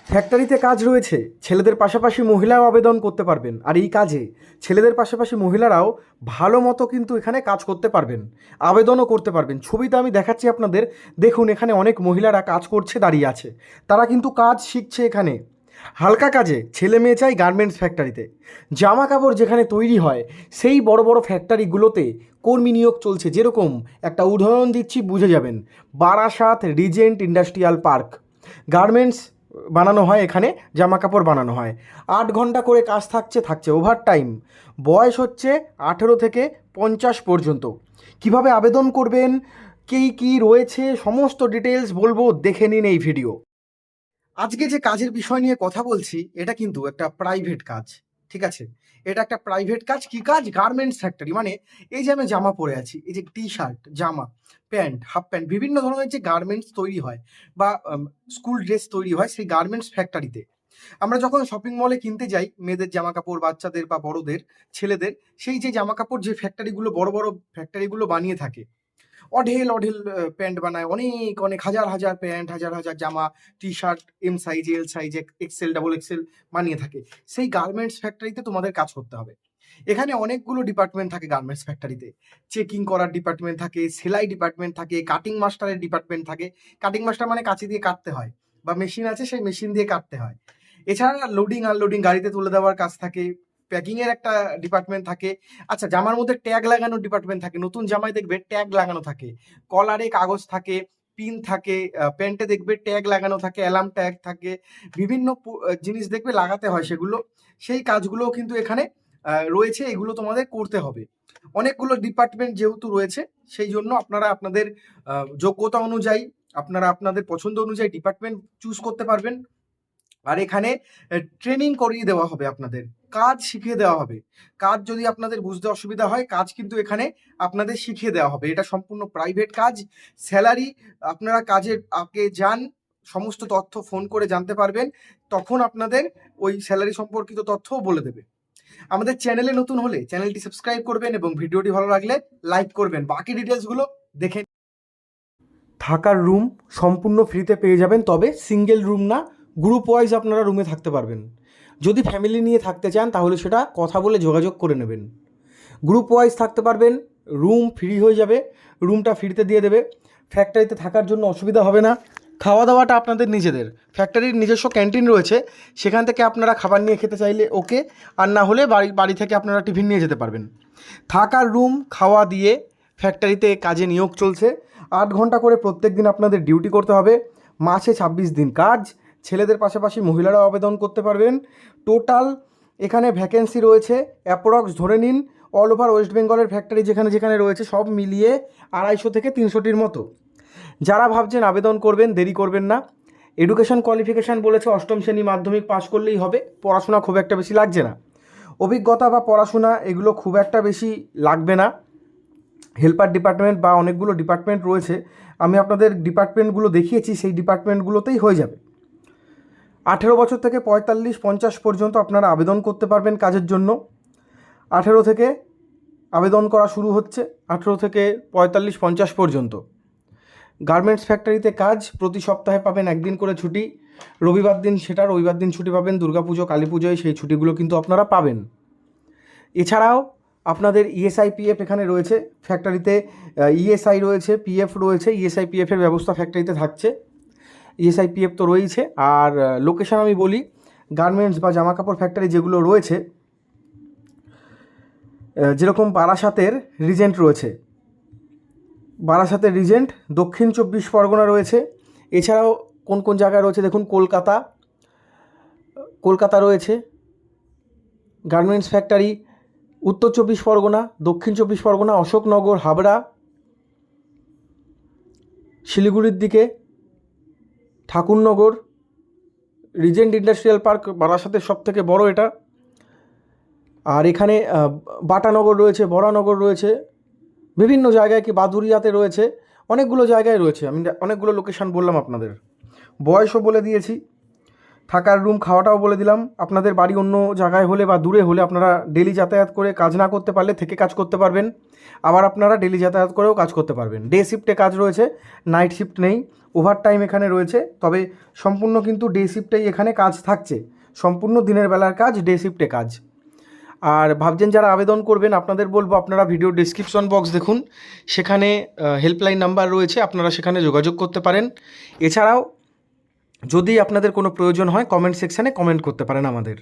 ফ্যাক্টরিতে কাজ রয়েছে, ছেলেদের পাশাপাশি মহিলাও আবেদন করতে পারবেন। আর এই কাজে ছেলেদের পাশাপাশি মহিলারাও ভালো মতো কিন্তু এখানে কাজ করতে পারবেন, আবেদনও করতে পারবেন। ছবিতে আমি দেখাচ্ছি আপনাদের, দেখুন এখানে অনেক মহিলারা কাজ করছে, দাঁড়িয়ে আছে, তারা কিন্তু কাজ শিখছে এখানে। হালকা কাজে ছেলে মেয়ে চাই গার্মেন্টস ফ্যাক্টরিতে। জামা কাপড় যেখানে তৈরি হয় সেই বড় বড় ফ্যাক্টরিগুলোতে কর্মী নিয়োগ চলছে। যেরকম একটা উদাহরণ দিচ্ছি, বুঝে যাবেন। Barasat Regent industrial park, garments বানানো হয় এখানে, জামা কাপড় বানানো হয়। 8 ঘন্টা করে কাজ থাকছে ওভার টাইম। বয়স হচ্ছে 18 থেকে 50 পর্যন্ত। কিভাবে আবেদন করবেন, কী রয়েছে, সমস্ত ডিটেলস বলবো, দেখে নিন এই ভিডিও। আজকে যে কাজের বিষয় নিয়ে কথা বলছি, এটা কিন্তু একটা প্রাইভেট কাজ, ঠিক আছে? এটা একটা প্রাইভেট কাজ। কি কাজ? Garments factory. মানে এই যে আমি জামা পরে আছি, এই যে টি শার্ট, জামা, প্যান্ট, হাফ প্যান্ট, বিভিন্ন ধরনের যে গার্মেন্টস তৈরি হয় বা স্কুল ড্রেস তৈরি হয় সেই গার্মেন্টস ফ্যাক্টরিতে। আমরা যখন শপিং মলে কিনতে যাই মেয়েদের জামা কাপড়, বাচ্চাদের বা বড়দের, ছেলেদের, সেই যে জামা কাপড় যে ফ্যাক্টরিগুলো, বড় বড় ফ্যাক্টরিগুলো বানিয়ে থাকে, অঢেল অঢেল প্যান্ট বানায়, অনেক অনেক হাজার হাজার প্যান্ট, হাজার হাজার জামা, T shirt, M size, L size, XL, double XL বানিয়ে থাকে। সেই গার্মেন্টস ফ্যাক্টরিতে তোমাদের কাজ করতে হবে। এখানে অনেকগুলো ডিপার্টমেন্ট থাকে গার্মেন্টস ফ্যাক্টরিতে। চেকিং করার ডিপার্টমেন্ট থাকে, সেলাই ডিপার্টমেন্ট থাকে, কাটিং মাস্টারের ডিপার্টমেন্ট থাকে। কাটিং মাস্টার মানে কাঁচি দিয়ে কাটতে হয়, বা মেশিন আছে সেই মেশিন দিয়ে কাটতে হয়। এছাড়া লোডিং আনলোডিং, গাড়িতে তুলে দেওয়ার কাজ থাকে, প্যাকিং এর একটা ডিপার্টমেন্ট থাকে। আচ্ছা, জামার মধ্যে ট্যাগ লাগানোর ডিপার্টমেন্ট থাকে। নতুন জামায় দেখবে ট্যাগ লাগানো থাকে, কলারে কাগজ থাকে, পিন থাকে, প্যান্টে দেখবে ট্যাগ লাগানো থাকে, অ্যালার্ম ট্যাগ থাকে, বিভিন্ন জিনিস দেখবে লাগাতে হয় সেগুলো। সেই কাজগুলোও কিন্তু এখানে রয়েছে, এগুলো তোমাদের করতে হবে। অনেকগুলো ডিপার্টমেন্ট যেহেতু রয়েছে, সেই জন্য আপনারা আপনাদের যোগ্যতা অনুযায়ী, আপনারা আপনাদের পছন্দ অনুযায়ী ডিপার্টমেন্ট চুজ করতে পারবেন। আর এখানে ট্রেনিং করিয়ে দেওয়া হবে, আপনাদের কাজ শিখিয়ে দেওয়া হবে। কাজ যদি আপনাদের বুঝতে অসুবিধা হয়, কাজ কিন্তু এখানে আপনাদের শিখিয়ে দেওয়া হবে। এটা সম্পূর্ণ প্রাইভেট কাজ। স্যালারি, আপনারা কাজের আগে যান, সমস্ত তথ্য ফোন করে জানতে পারবেন, তখন আপনাদের ওই স্যালারি সম্পর্কিত তথ্যও বলে দেবে। আমাদের চ্যানেলে নতুন হলে চ্যানেলটি সাবস্ক্রাইব করবেন এবং ভিডিওটি ভালো লাগলে লাইক করবেন। বাকি ডিটেলসগুলো দেখে। থাকার রুম সম্পূর্ণ ফ্রিতে পেয়ে যাবেন, তবে সিঙ্গেল রুম না, গ্রুপ ওয়াইজ আপনারা রুমে থাকতে পারবেন। যদি ফ্যামিলি নিয়ে থাকতে চান তাহলে সেটা কথা বলে যোগাযোগ করে নেবেন। গ্রুপ ওয়াইজ থাকতে পারবেন, রুম ফ্রি হয়ে যাবে, রুমটা ফ্রিতে দিয়ে দেবে। ফ্যাক্টরিতে থাকার জন্য অসুবিধা হবে না। খাওয়া দাওয়াটা আপনাদের নিজেদের, ফ্যাক্টরির নিজস্ব ক্যান্টিন রয়েছে, সেখান থেকে আপনারা খাবার নিয়ে খেতে চাইলে ওকে, আর না হলে বাড়ি থেকে আপনারা টিফিন নিয়ে যেতে পারবেন। থাকার রুম, খাওয়া দিয়ে ফ্যাক্টরিতে কাজে নিয়োগ চলছে। 8 ঘন্টা করে প্রত্যেক দিন আপনাদের ডিউটি করতে হবে। মাসে 26 দিন কাজ। ছেলেদের পাশাপাশি মহিলারাও আবেদন করতে পারবেন। টোটাল এখানে ভ্যাকেন্সি রয়েছে অ্যাপ্রক্স ধরে নিন, অল ওভার ওয়েস্ট বেঙ্গলের ফ্যাক্টরি যেখানে যেখানে রয়েছে সব মিলিয়ে 250 থেকে 300টির মতো। যারা ভাবছেন আবেদন করবেন, দেরি করবেন না। এডুকেশন কোয়ালিফিকেশান বলেছে 8ম শ্রেণী মাধ্যমিক পাস করলেই হবে, পড়াশোনা খুব একটা বেশি লাগছে না। অভিজ্ঞতা বা পড়াশোনা এগুলো খুব একটা বেশি লাগবে না। হেল্পার ডিপার্টমেন্ট বা অনেকগুলো ডিপার্টমেন্ট রয়েছে, আমি আপনাদের ডিপার্টমেন্টগুলো দেখিয়েছি, সেই ডিপার্টমেন্টগুলোতেই হয়ে যাবে। 18 বছর থেকে 45-50 পর্যন্ত আপনারা আবেদন করতে পারবেন কাজের জন্য। 18 থেকে আবেদন করা শুরু হচ্ছে, 18 থেকে 45-50 পর্যন্ত। গার্মেন্টস ফ্যাক্টরিতে কাজ, প্রতি সপ্তাহে পাবেন একদিন করে ছুটি। রবিবার দিন ছুটি পাবেন, দুর্গাপুজো, কালী পুজোয় সেই ছুটিগুলো কিন্তু আপনারা পাবেন। এছাড়াও আপনাদের ইএসআই পিএফ এখানে রয়েছে ফ্যাক্টরিতে। ইএসআই রয়েছে, পিএফ রয়েছে। ইএসআই পিএফের ব্যবস্থা ফ্যাক্টরিতে থাকছে। ইএসআই পিএফ তো রয়েছে। আর লোকেশন আমি বলি, গার্মেন্টস বা জামা কাপড় ফ্যাক্টরি যেগুলো রয়েছে, যেরকম বারাসাতের রিজেন্ট রয়েছে, বারাসাতের রিজেন্ট দক্ষিণ 24 পরগনা রয়েছে। এছাড়াও কোন কোন জায়গায় রয়েছে দেখুন, কলকাতা রয়েছে গার্মেন্টস ফ্যাক্টরি, উত্তর 24 পরগনা, দক্ষিণ 24 পরগনা, অশোকনগর, হাবড়া, শিলিগুড়ির দিকে ঠাকুরনগর, রিজেন্ট ইন্ডাস্ট্রিয়াল পার্ক বারাসাতের সবথেকে বড় এটা। আর এখানে বাটানগর রয়েছে, বরানগর রয়েছে, বিভিন্ন জায়গায়, কি বাদুরিয়াতে রয়েছে, অনেকগুলো জায়গায় রয়েছে। আমি অনেকগুলো লোকেশান বললাম আপনাদের, বয়সও বলে দিয়েছি। থাকার রুম, খাওয়াটাও বলে দিলাম। আপনাদের বাড়ি অন্য জায়গায় হলে বা দূরে হলে আপনারা ডেলি যাতায়াত করে কাজ না করতে পারলে থেকে কাজ করতে পারবেন, আবার আপনারা ডেলি যাতায়াত করেও কাজ করতে পারবেন। ডে শিফটে কাজ রয়েছে, নাইট শিফট নেই। ওভার টাইম এখানে রয়েছে, তবে সম্পূর্ণ কিন্তু ডে শিফটেই এখানে কাজ থাকছে। সম্পূর্ণ দিনের বেলার কাজ, ডে শিফটে কাজ। আর ভাবছেন যারা আবেদন করবেন, আপনাদের বলবো আপনারা ভিডিও ডেসক্রিপশন বক্স দেখুন, সেখানে হেল্পলাইন নাম্বার রয়েছে, আপনারা সেখানে যোগাযোগ করতে পারেন। এছাড়াও যদি আপনাদের কোনো প্রয়োজন হয় কমেন্ট সেকশানে কমেন্ট করতে পারেন আমাদের।